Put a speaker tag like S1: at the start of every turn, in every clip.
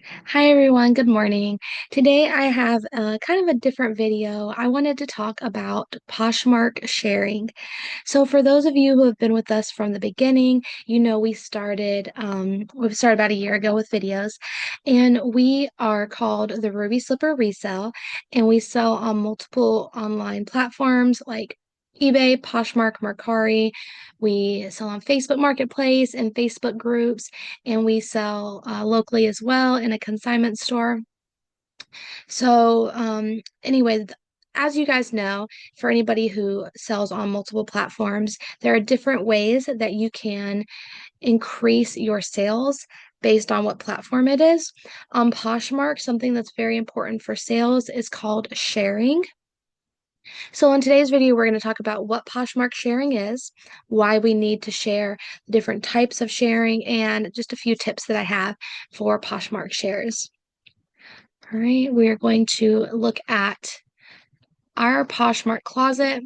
S1: Hi everyone, good morning. Today I have a kind of a different video. I wanted to talk about Poshmark sharing. So for those of you who have been with us from the beginning, you know we started about a year ago with videos, and we are called the Ruby Slipper Resale, and we sell on multiple online platforms like eBay, Poshmark, Mercari. We sell on Facebook Marketplace and Facebook groups, and we sell locally as well in a consignment store. Anyway, as you guys know, for anybody who sells on multiple platforms, there are different ways that you can increase your sales based on what platform it is. On Poshmark, something that's very important for sales is called sharing. So in today's video, we're going to talk about what Poshmark sharing is, why we need to share, different types of sharing, and just a few tips that I have for Poshmark shares. All right, we are going to look at our Poshmark closet.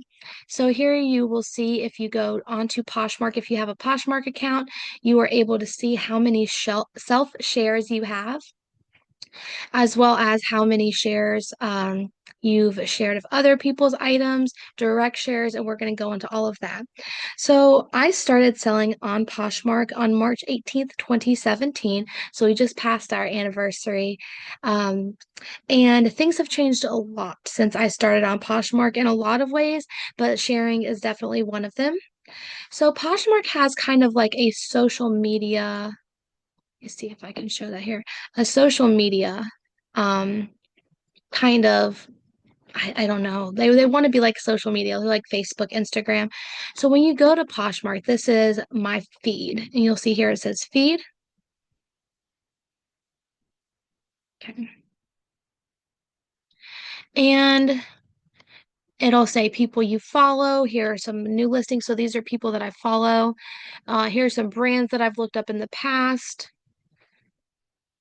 S1: So here you will see if you go onto Poshmark, if you have a Poshmark account, you are able to see how many self shares you have, as well as how many shares you've shared of other people's items, direct shares, and we're going to go into all of that. So I started selling on Poshmark on March 18th, 2017. So we just passed our anniversary. Um, and things have changed a lot since I started on Poshmark in a lot of ways, but sharing is definitely one of them. So Poshmark has kind of like a social media. Let's see if I can show that here. A social media um kind of I don't know. They want to be like social media, like Facebook, Instagram. So when you go to Poshmark, this is my feed, and you'll see here it says feed. Okay. And it'll say people you follow. Here are some new listings. So these are people that I follow. Here's some brands that I've looked up in the past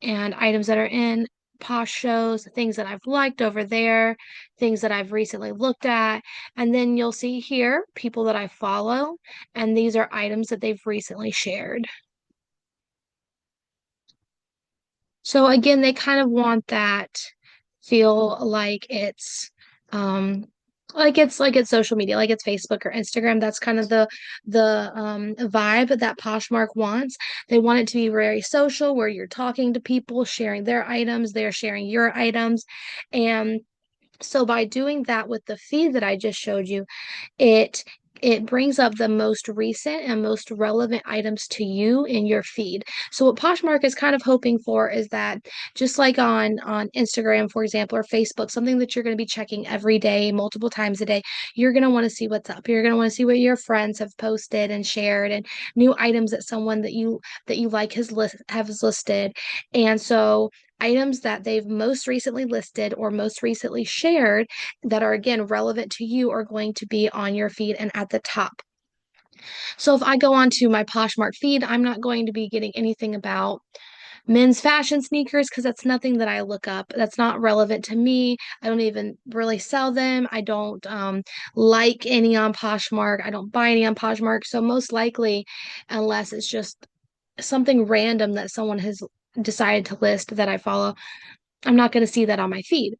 S1: and items that are in Posh shows, things that I've liked over there, things that I've recently looked at. And then you'll see here people that I follow, and these are items that they've recently shared. So again, they kind of want that feel um like it's social media, like it's Facebook or Instagram. That's kind of the vibe that Poshmark wants. They want it to be very social, where you're talking to people, sharing their items, they're sharing your items. And so by doing that with the feed that I just showed you, it it brings up the most recent and most relevant items to you in your feed. So what Poshmark is kind of hoping for is that just like on Instagram, for example, or Facebook, something that you're going to be checking every day, multiple times a day, you're going to want to see what's up. You're going to want to see what your friends have posted and shared and new items that someone that you like has listed. And so items that they've most recently listed or most recently shared that are again relevant to you are going to be on your feed and at the top. So if I go onto my Poshmark feed, I'm not going to be getting anything about men's fashion sneakers because that's nothing that I look up. That's not relevant to me. I don't even really sell them. I don't like any on Poshmark. I don't buy any on Poshmark. So most likely, unless it's just something random that someone has decided to list that I follow, I'm not going to see that on my feed.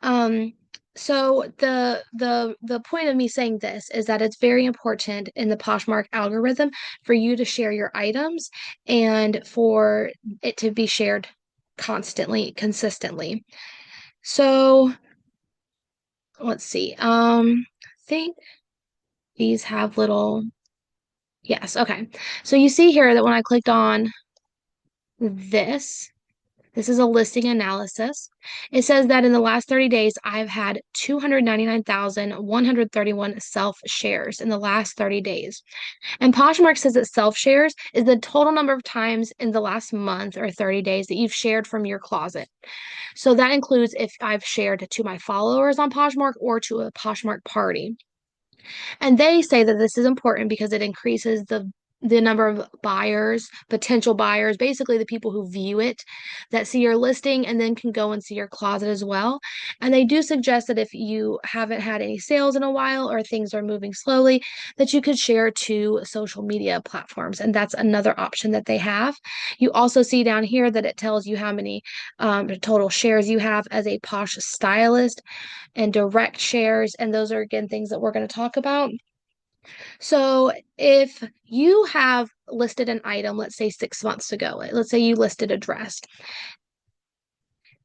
S1: Um, so the point of me saying this is that it's very important in the Poshmark algorithm for you to share your items and for it to be shared constantly, consistently. So let's see. I think these have little, yes, okay. So you see here that when I clicked on this, this is a listing analysis. It says that in the last 30 days, I've had 299,131 self shares in the last 30 days. And Poshmark says that self shares is the total number of times in the last month or 30 days that you've shared from your closet. So that includes if I've shared to my followers on Poshmark or to a Poshmark party. And they say that this is important because it increases the number of buyers, potential buyers, basically the people who view it that see your listing and then can go and see your closet as well. And they do suggest that if you haven't had any sales in a while or things are moving slowly, that you could share to social media platforms. And that's another option that they have. You also see down here that it tells you how many total shares you have as a Posh stylist and direct shares. And those are, again, things that we're going to talk about. So if you have listed an item, let's say 6 months ago, let's say you listed a dress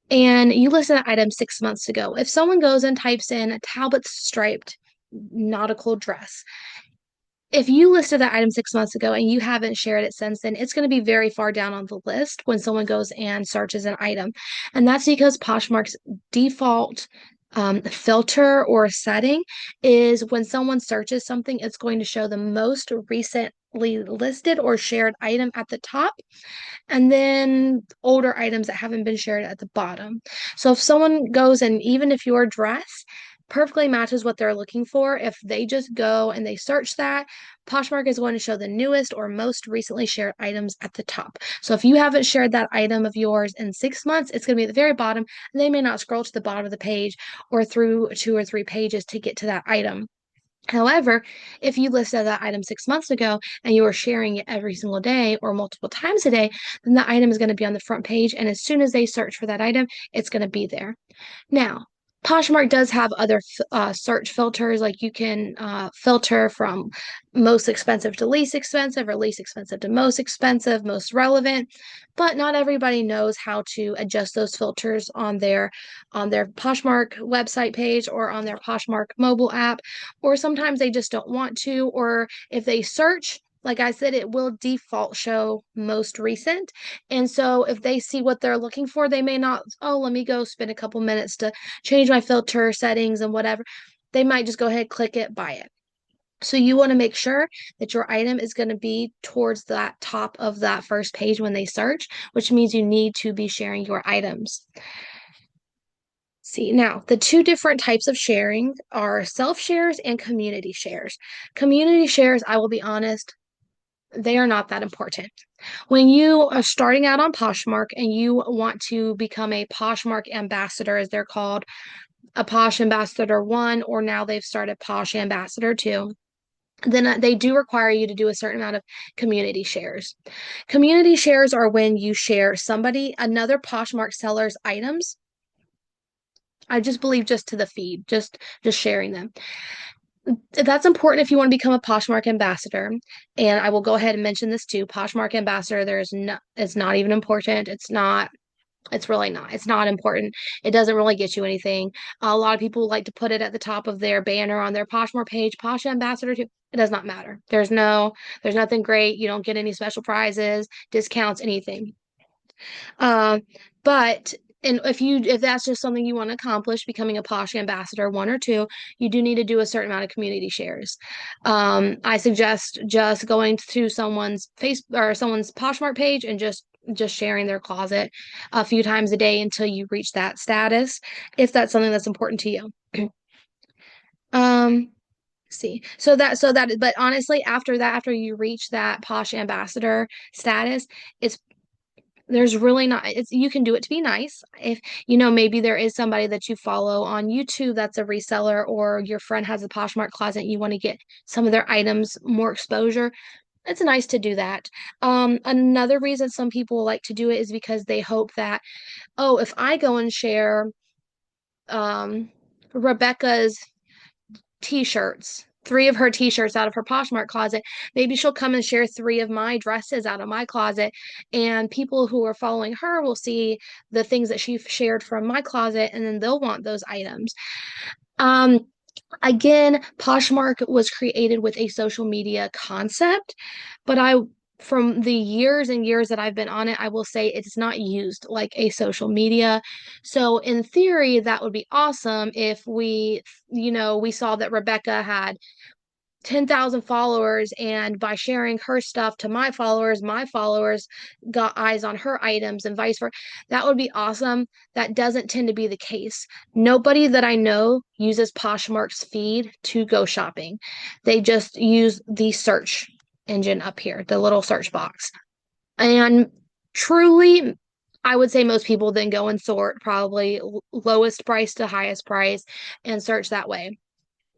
S1: and you listed an item 6 months ago. If someone goes and types in a Talbot striped nautical dress, if you listed that item 6 months ago and you haven't shared it since then, it's going to be very far down on the list when someone goes and searches an item. And that's because Poshmark's default filter or setting is when someone searches something, it's going to show the most recently listed or shared item at the top, and then older items that haven't been shared at the bottom. So if someone goes and even if your dress perfectly matches what they're looking for, if they just go and they search that, Poshmark is going to show the newest or most recently shared items at the top. So if you haven't shared that item of yours in 6 months, it's going to be at the very bottom, and they may not scroll to the bottom of the page or through 2 or 3 pages to get to that item. However, if you listed that item 6 months ago and you are sharing it every single day or multiple times a day, then the item is going to be on the front page. And as soon as they search for that item, it's going to be there. Now, Poshmark does have other search filters, like you can filter from most expensive to least expensive, or least expensive to most expensive, most relevant. But not everybody knows how to adjust those filters on their Poshmark website page or on their Poshmark mobile app, or sometimes they just don't want to, or if they search, like I said, it will default show most recent. And so if they see what they're looking for, they may not, oh, let me go spend a couple minutes to change my filter settings and whatever. They might just go ahead, click it, buy it. So you want to make sure that your item is going to be towards that top of that first page when they search, which means you need to be sharing your items. See, now the two different types of sharing are self shares and community shares. Community shares, I will be honest, they are not that important. When you are starting out on Poshmark and you want to become a Poshmark ambassador, as they're called, a Posh Ambassador 1, or now they've started Posh Ambassador 2, then they do require you to do a certain amount of community shares. Community shares are when you share another Poshmark seller's items. I just believe just to the feed, just sharing them. That's important if you want to become a Poshmark ambassador. And I will go ahead and mention this too. Poshmark ambassador, it's not even important. It's really not. It's not important. It doesn't really get you anything. A lot of people like to put it at the top of their banner on their Poshmark page, Posh Ambassador too. It does not matter. There's nothing great. You don't get any special prizes, discounts, anything. Uh, but and if that's just something you want to accomplish, becoming a Posh Ambassador 1 or 2, you do need to do a certain amount of community shares. I suggest just going to someone's face or someone's Poshmark page and just sharing their closet a few times a day until you reach that status, if that's something that's important to you. Um, see. But honestly, after that, after you reach that Posh Ambassador status, it's there's really not it's you can do it to be nice. If maybe there is somebody that you follow on YouTube that's a reseller, or your friend has a Poshmark closet and you want to get some of their items more exposure, it's nice to do that. Another reason some people like to do it is because they hope that, oh, if I go and share Rebecca's t-shirts, 3 of her t-shirts out of her Poshmark closet, maybe she'll come and share 3 of my dresses out of my closet, and people who are following her will see the things that she shared from my closet, and then they'll want those items. um Again, Poshmark was created with a social media concept, but from the years and years that I've been on it, I will say it's not used like a social media. So in theory, that would be awesome if we saw that Rebecca had 10,000 followers, and by sharing her stuff to my followers got eyes on her items and vice versa. That would be awesome. That doesn't tend to be the case. Nobody that I know uses Poshmark's feed to go shopping. They just use the search. engine up here, the little search box. And truly, I would say most people then go and sort probably lowest price to highest price and search that way.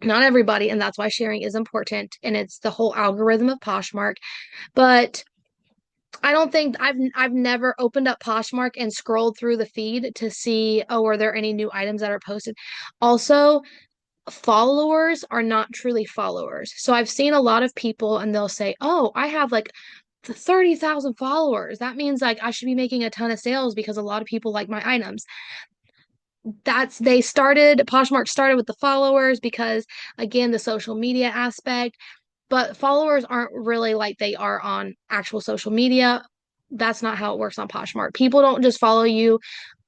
S1: Not everybody, and that's why sharing is important. And it's the whole algorithm of Poshmark. But I don't think I've never opened up Poshmark and scrolled through the feed to see, oh, are there any new items that are posted? Also, followers are not truly followers. So I've seen a lot of people and they'll say, "Oh, I have like 30,000 followers. That means like I should be making a ton of sales because a lot of people like my items." Poshmark started with the followers because again, the social media aspect, but followers aren't really like they are on actual social media. That's not how it works on Poshmark. People don't just follow you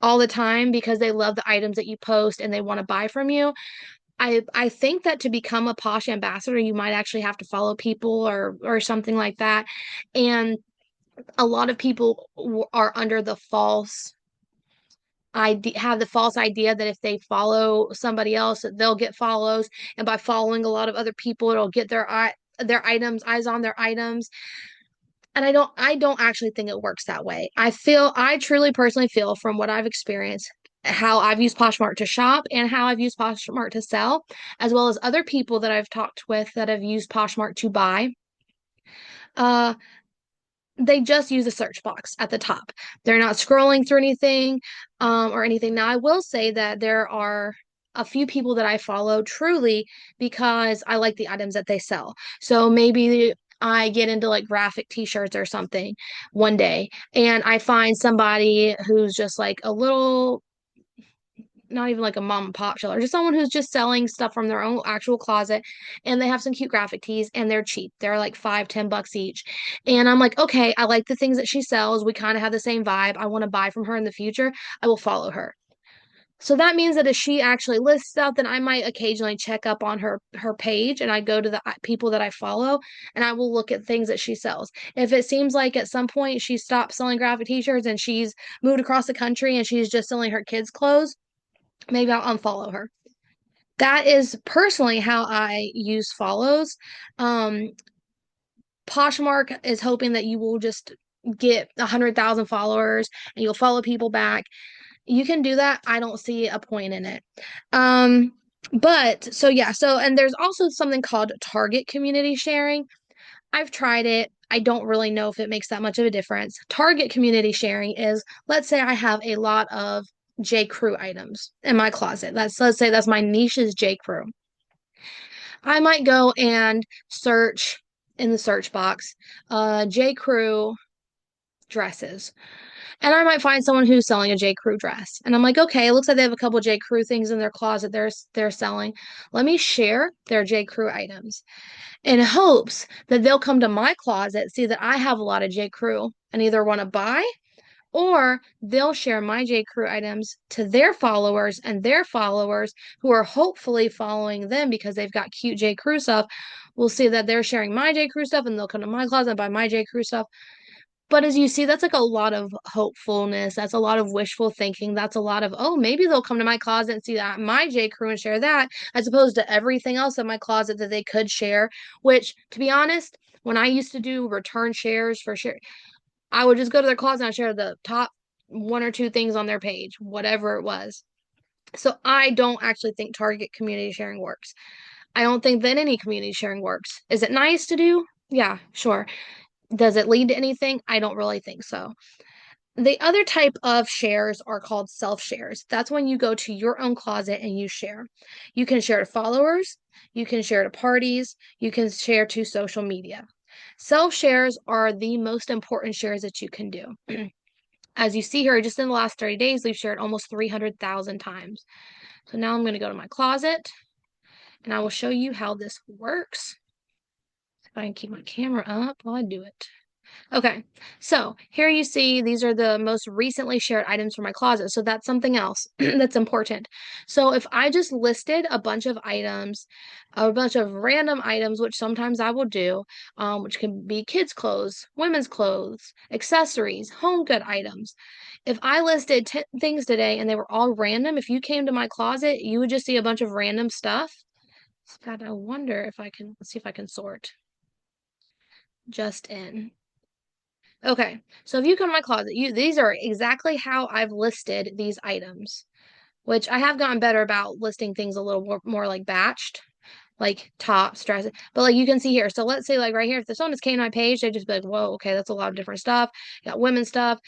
S1: all the time because they love the items that you post and they want to buy from you. I think that to become a Posh ambassador, you might actually have to follow people or something like that. And a lot of people are under the false have the false idea that if they follow somebody else, they'll get follows, and by following a lot of other people, it'll get their items, eyes on their items. And I don't actually think it works that way. I truly personally feel from what I've experienced, how I've used Poshmark to shop and how I've used Poshmark to sell, as well as other people that I've talked with that have used Poshmark to buy. Uh, they just use a search box at the top. They're not scrolling through anything, or anything. Now, I will say that there are a few people that I follow truly because I like the items that they sell. So maybe I get into like graphic t-shirts or something one day and I find somebody who's just like a little, not even like a mom and pop seller, just someone who's just selling stuff from their own actual closet, and they have some cute graphic tees and they're cheap. They're like 5, 10 bucks each. And I'm like, okay, I like the things that she sells. We kind of have the same vibe. I want to buy from her in the future. I will follow her. So that means that if she actually lists stuff, then I might occasionally check up on her page and I go to the people that I follow and I will look at things that she sells. If it seems like at some point she stopped selling graphic t-shirts and she's moved across the country and she's just selling her kids' clothes, maybe I'll unfollow her. That is personally how I use follows. Um, Poshmark is hoping that you will just get 100,000 followers and you'll follow people back. You can do that. I don't see a point in it. Um, but so yeah, and there's also something called target community sharing. I've tried it. I don't really know if it makes that much of a difference. Target community sharing is, let's say I have a lot of J. Crew items in my closet. Let's say that's my niche is J. Crew. I might go and search in the search box, J. Crew dresses. And I might find someone who's selling a J. Crew dress. And I'm like, okay, it looks like they have a couple J. Crew things in their closet they're selling. Let me share their J. Crew items in hopes that they'll come to my closet, see that I have a lot of J. Crew and either want to buy, or they'll share my J. Crew items to their followers, and their followers who are hopefully following them because they've got cute J. Crew stuff will see that they're sharing my J. Crew stuff and they'll come to my closet and buy my J. Crew stuff. But as you see, that's like a lot of hopefulness. That's a lot of wishful thinking. That's a lot of, oh, maybe they'll come to my closet and see that my J. Crew and share that, as opposed to everything else in my closet that they could share. Which, to be honest, when I used to do return shares for share, I would just go to their closet and share the top one or two things on their page, whatever it was. So I don't actually think target community sharing works. I don't think that any community sharing works. Is it nice to do? Yeah, sure. Does it lead to anything? I don't really think so. The other type of shares are called self shares. That's when you go to your own closet and you share. You can share to followers, you can share to parties, you can share to social media. Self shares are the most important shares that you can do. As you see here, just in the last 30 days, we've shared almost 300,000 times. So now I'm going to go to my closet and I will show you how this works. If I can keep my camera up while I do it. Okay, so here you see these are the most recently shared items from my closet. So that's something else that's important. So if I just listed a bunch of items, a bunch of random items, which sometimes I will do, which can be kids' clothes, women's clothes, accessories, home good items. If I listed 10 things today and they were all random, if you came to my closet, you would just see a bunch of random stuff. God, I wonder if I can, let's see if I can sort. just in. Okay, so if you come to my closet, these are exactly how I've listed these items, which I have gotten better about listing things a little more like batched, like tops, dresses. But like you can see here, so let's say like right here, if someone just came to my page, they'd just be like, whoa, okay, that's a lot of different stuff. You got women's stuff,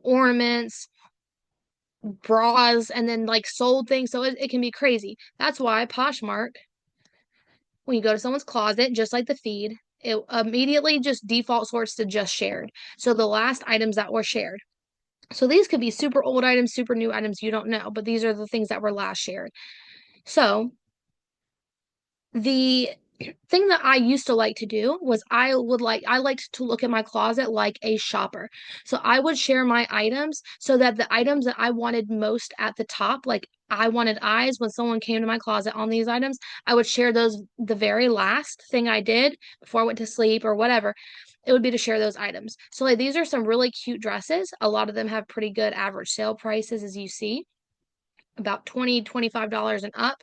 S1: ornaments, bras, and then like sold things. So it can be crazy. That's why Poshmark, when you go to someone's closet, just like the feed, it immediately just default sorts to just shared. So the last items that were shared. So these could be super old items, super new items, you don't know, but these are the things that were last shared. So the thing that I used to like to do was I liked to look at my closet like a shopper. So I would share my items so that the items that I wanted most at the top, like I wanted eyes when someone came to my closet on these items, I would share those the very last thing I did before I went to sleep or whatever. It would be to share those items. So like these are some really cute dresses. A lot of them have pretty good average sale prices as you see, about $20, $25 and up.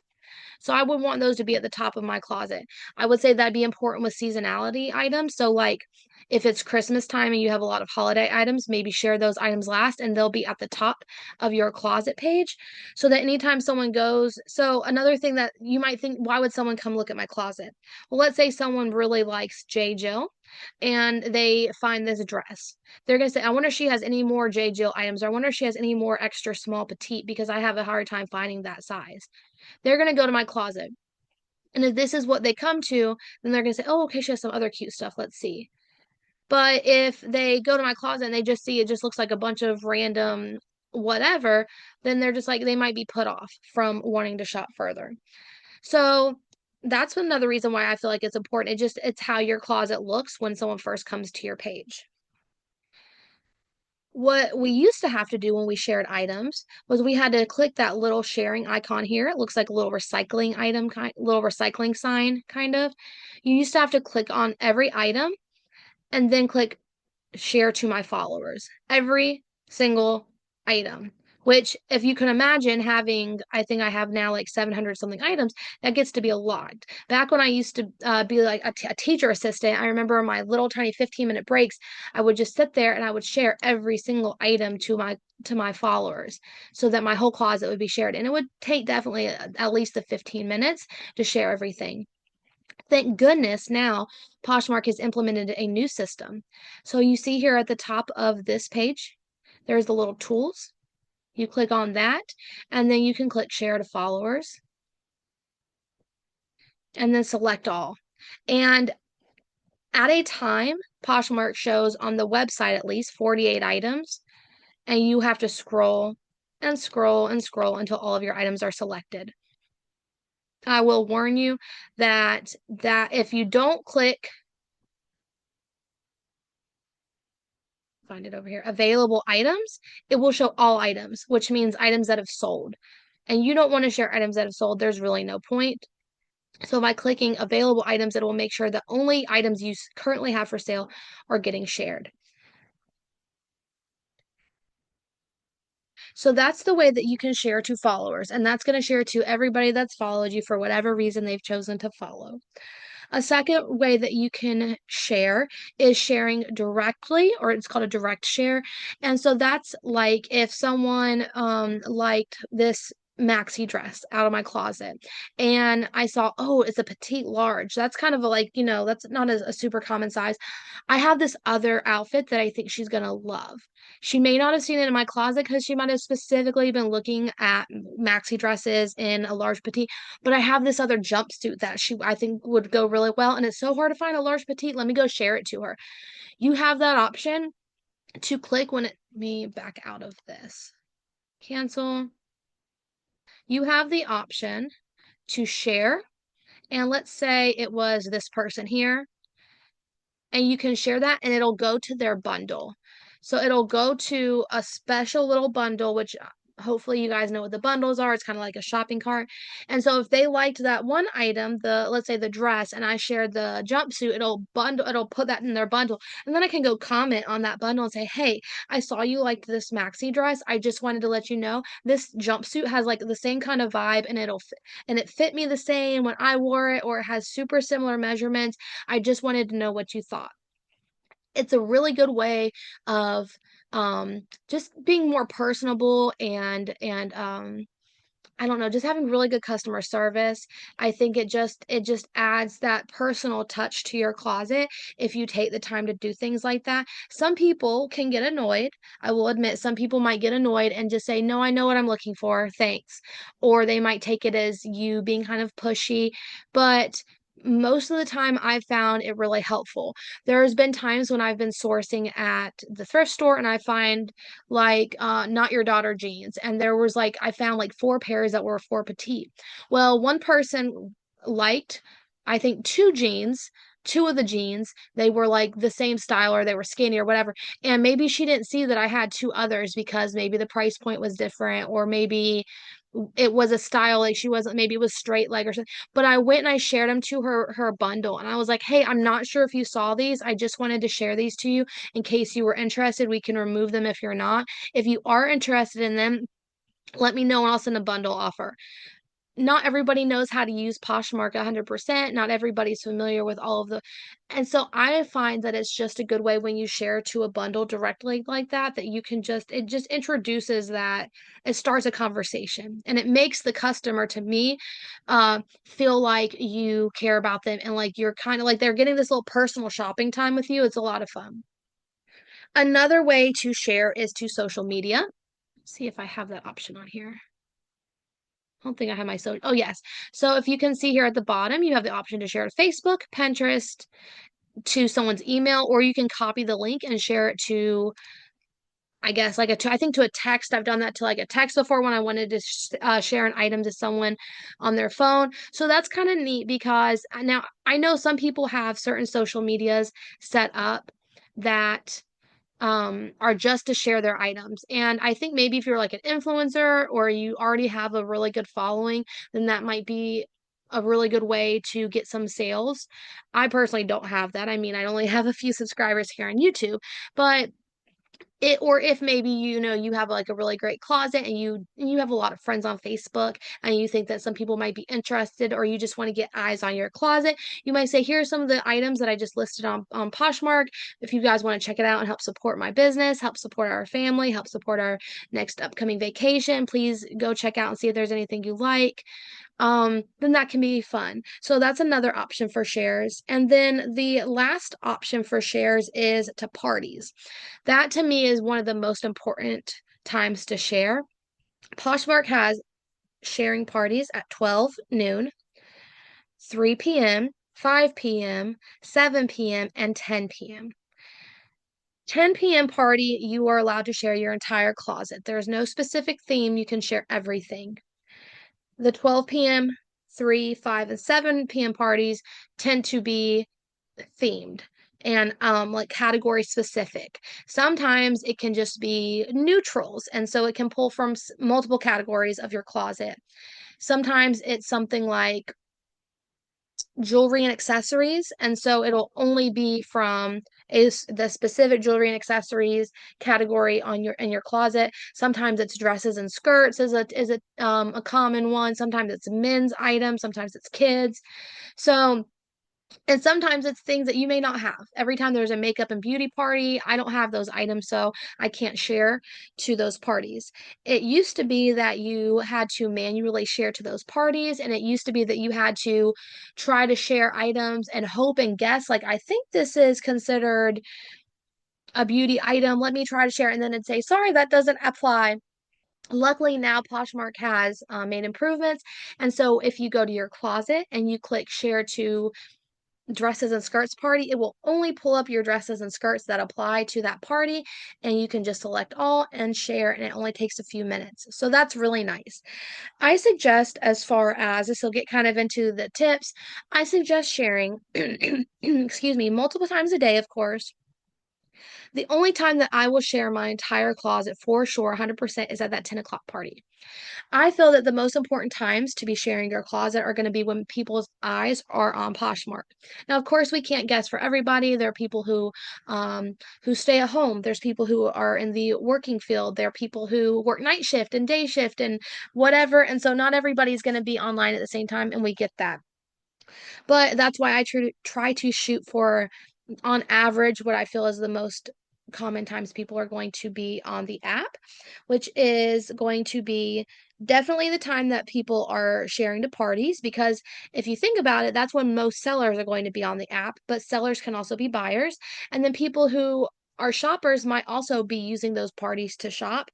S1: So I would want those to be at the top of my closet. I would say that'd be important with seasonality items. So like if it's Christmas time and you have a lot of holiday items, maybe share those items last and they'll be at the top of your closet page so that anytime someone goes, so another thing that you might think, why would someone come look at my closet? Well, let's say someone really likes J. Jill and they find this dress. They're going to say, I wonder if she has any more J. Jill items, or I wonder if she has any more extra small petite because I have a hard time finding that size. They're going to go to my closet. And if this is what they come to, then they're going to say, oh, okay, she has some other cute stuff. Let's see. But if they go to my closet and they just see it just looks like a bunch of random whatever, then they're just like, they might be put off from wanting to shop further. So that's another reason why I feel like it's important. It's how your closet looks when someone first comes to your page. What we used to have to do when we shared items was we had to click that little sharing icon here. It looks like a little recycling item little recycling sign kind of. You used to have to click on every item and then click share to my followers. Every single item. Which, if you can imagine having, I think I have now like 700 something items, that gets to be a lot. Back when I used to be like a teacher assistant, I remember my little tiny 15-minute breaks, I would just sit there and I would share every single item to my followers so that my whole closet would be shared. And it would take definitely at least the 15 minutes to share everything. Thank goodness now Poshmark has implemented a new system. So you see here at the top of this page, there's the little tools. You click on that, and then you can click share to followers, and then select all. And at a time, Poshmark shows on the website at least 48 items, and you have to scroll and scroll and scroll until all of your items are selected. I will warn you that if you don't click, find it over here, available items, it will show all items, which means items that have sold. And you don't want to share items that have sold. There's really no point. So by clicking available items, it will make sure that only items you currently have for sale are getting shared. So that's the way that you can share to followers, and that's going to share to everybody that's followed you for whatever reason they've chosen to follow. A second way that you can share is sharing directly, or it's called a direct share. And so that's like if someone liked this maxi dress out of my closet and I saw, oh, it's a petite large. That's kind of a, like, that's not a super common size. I have this other outfit that I think she's gonna love. She may not have seen it in my closet because she might have specifically been looking at maxi dresses in a large petite, but I have this other jumpsuit that I think would go really well, and it's so hard to find a large petite. Let me go share it to her. You have that option to click when let me back out of this. Cancel. You have the option to share, and let's say it was this person here, and you can share that and it'll go to their bundle. So it'll go to a special little bundle, which hopefully you guys know what the bundles are. It's kind of like a shopping cart. And so if they liked that one item, let's say the dress, and I shared the jumpsuit, it'll put that in their bundle. And then I can go comment on that bundle and say, hey, I saw you liked this maxi dress. I just wanted to let you know this jumpsuit has like the same kind of vibe, and it fit me the same when I wore it, or it has super similar measurements. I just wanted to know what you thought. it's a really good way of just being more personable and I don't know, just having really good customer service. I think it just adds that personal touch to your closet if you take the time to do things like that. Some people can get annoyed. I will admit some people might get annoyed and just say, "No, I know what I'm looking for. Thanks." Or they might take it as you being kind of pushy, but most of the time I've found it really helpful. There's been times when I've been sourcing at the thrift store and I find like not your daughter jeans, and there was like I found like four pairs that were for petite. Well, one person liked, I think, two of the jeans, they were like the same style or they were skinny or whatever, and maybe she didn't see that I had two others because maybe the price point was different, or maybe it was a style like she wasn't, maybe it was straight leg or something. But I went and I shared them to her bundle, and I was like, hey, I'm not sure if you saw these, I just wanted to share these to you in case you were interested. We can remove them if you're not. If you are interested in them, let me know and I'll send a bundle offer. Not everybody knows how to use Poshmark 100%. Not everybody's familiar with all of the, and so I find that it's just a good way when you share to a bundle directly like that, that you can just, it just introduces that, it starts a conversation and it makes the customer, to me, feel like you care about them and like you're kind of like they're getting this little personal shopping time with you. It's a lot of fun. Another way to share is to social media. See if I have that option on here. I don't think I have my social. Oh, yes. So if you can see here at the bottom, you have the option to share to Facebook, Pinterest, to someone's email, or you can copy the link and share it to, I guess, like I think to a text. I've done that to like a text before when I wanted to share an item to someone on their phone. So that's kind of neat because now I know some people have certain social medias set up that are just to share their items. And I think maybe if you're like an influencer or you already have a really good following, then that might be a really good way to get some sales. I personally don't have that. I mean, I only have a few subscribers here on YouTube, but it, or if maybe you have like a really great closet and you have a lot of friends on Facebook and you think that some people might be interested, or you just want to get eyes on your closet, you might say, here are some of the items that I just listed on Poshmark. If you guys want to check it out and help support my business, help support our family, help support our next upcoming vacation, please go check out and see if there's anything you like. Then that can be fun. So that's another option for shares. And then the last option for shares is to parties. That to me is one of the most important times to share. Poshmark has sharing parties at 12 noon, 3 p.m., 5 p.m., 7 p.m., and 10 p.m. 10 p.m. party, you are allowed to share your entire closet. There's no specific theme, you can share everything. The 12 p.m., 3, 5, and 7 p.m. parties tend to be themed and like category specific. Sometimes it can just be neutrals, and so it can pull from multiple categories of your closet. Sometimes it's something like jewelry and accessories, and so it'll only be from the specific jewelry and accessories category on your in your closet. Sometimes it's dresses and skirts is a common one. Sometimes it's men's items, sometimes it's kids. So, and sometimes it's things that you may not have. Every time there's a makeup and beauty party, I don't have those items, so I can't share to those parties. It used to be that you had to manually share to those parties, and it used to be that you had to try to share items and hope and guess, like, I think this is considered a beauty item. Let me try to share. And then it'd say, sorry, that doesn't apply. Luckily, now Poshmark has made improvements. And so if you go to your closet and you click share to dresses and skirts party, it will only pull up your dresses and skirts that apply to that party, and you can just select all and share, and it only takes a few minutes. So that's really nice. I suggest, as far as this will get kind of into the tips, I suggest sharing, excuse me, multiple times a day, of course. The only time that I will share my entire closet for sure, 100%, is at that 10 o'clock party. I feel that the most important times to be sharing your closet are going to be when people's eyes are on Poshmark. Now, of course, we can't guess for everybody. There are people who stay at home. There's people who are in the working field. There are people who work night shift and day shift and whatever. And so not everybody's going to be online at the same time, and we get that. But that's why I try to shoot for on average, what I feel is the most common times people are going to be on the app, which is going to be definitely the time that people are sharing to parties. Because if you think about it, that's when most sellers are going to be on the app, but sellers can also be buyers. And then people who are shoppers might also be using those parties to shop.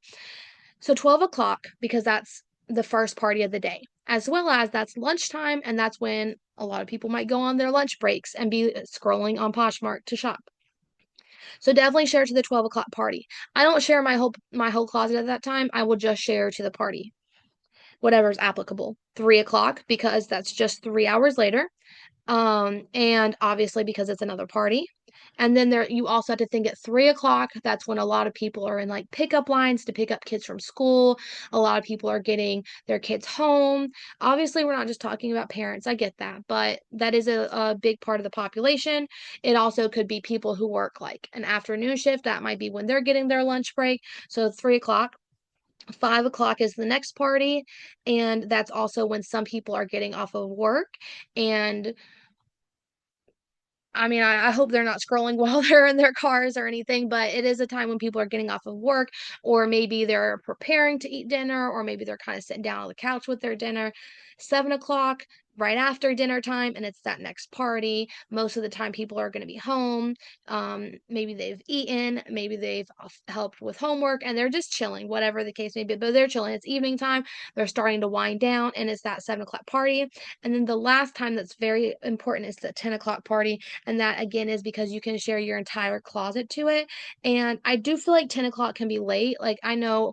S1: So 12 o'clock, because that's the first party of the day, as well as that's lunchtime, and that's when a lot of people might go on their lunch breaks and be scrolling on Poshmark to shop. So definitely share to the 12 o'clock party. I don't share my whole closet at that time. I will just share to the party, whatever's applicable. 3 o'clock, because that's just 3 hours later. And obviously because it's another party. And then there you also have to think at 3 o'clock, that's when a lot of people are in like pickup lines to pick up kids from school. A lot of people are getting their kids home. Obviously, we're not just talking about parents, I get that, but that is a big part of the population. It also could be people who work like an afternoon shift. That might be when they're getting their lunch break. So 3 o'clock. 5 o'clock is the next party, and that's also when some people are getting off of work. And I mean, I hope they're not scrolling while they're in their cars or anything, but it is a time when people are getting off of work, or maybe they're preparing to eat dinner, or maybe they're kind of sitting down on the couch with their dinner. 7 o'clock, right after dinner time, and it's that next party. Most of the time, people are going to be home. Maybe they've eaten, maybe they've helped with homework, and they're just chilling, whatever the case may be, but they're chilling. It's evening time, they're starting to wind down, and it's that 7 o'clock party. And then the last time that's very important is the 10 o'clock party, and that again is because you can share your entire closet to it. And I do feel like 10 o'clock can be late. Like I know,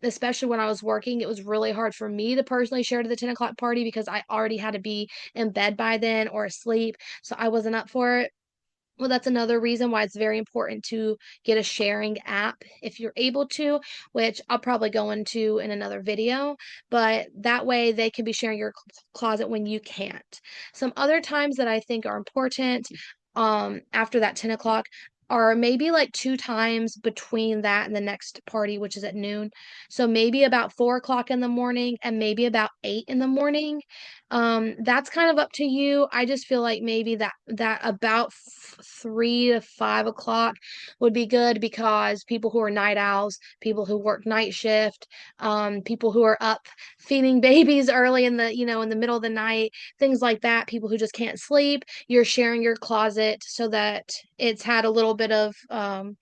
S1: especially when I was working, it was really hard for me to personally share to the 10 o'clock party because I already had to be in bed by then or asleep. So I wasn't up for it. Well, that's another reason why it's very important to get a sharing app if you're able to, which I'll probably go into in another video, but that way they can be sharing your closet when you can't. Some other times that I think are important after that 10 o'clock are maybe like 2 times between that and the next party, which is at noon. So maybe about 4 o'clock in the morning and maybe about 8 in the morning. That's kind of up to you. I just feel like maybe that about 3 to 5 o'clock would be good because people who are night owls, people who work night shift, people who are up feeding babies early in the middle of the night, things like that, people who just can't sleep, you're sharing your closet so that it's had a little bit of um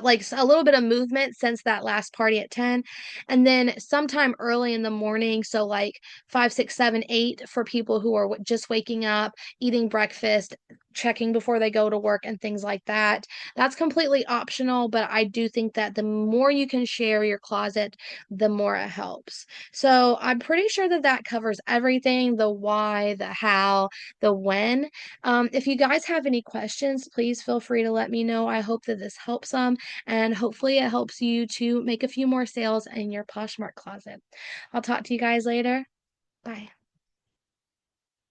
S1: like a little bit of movement since that last party at 10. And then sometime early in the morning, so like 5, 6, 7, 8 for people who are just waking up, eating breakfast, checking before they go to work and things like that. That's completely optional, but I do think that the more you can share your closet, the more it helps. So I'm pretty sure that that covers everything: the why, the how, the when. If you guys have any questions, please feel free to let me know. I hope that this helps some, and hopefully it helps you to make a few more sales in your Poshmark closet. I'll talk to you guys later. Bye.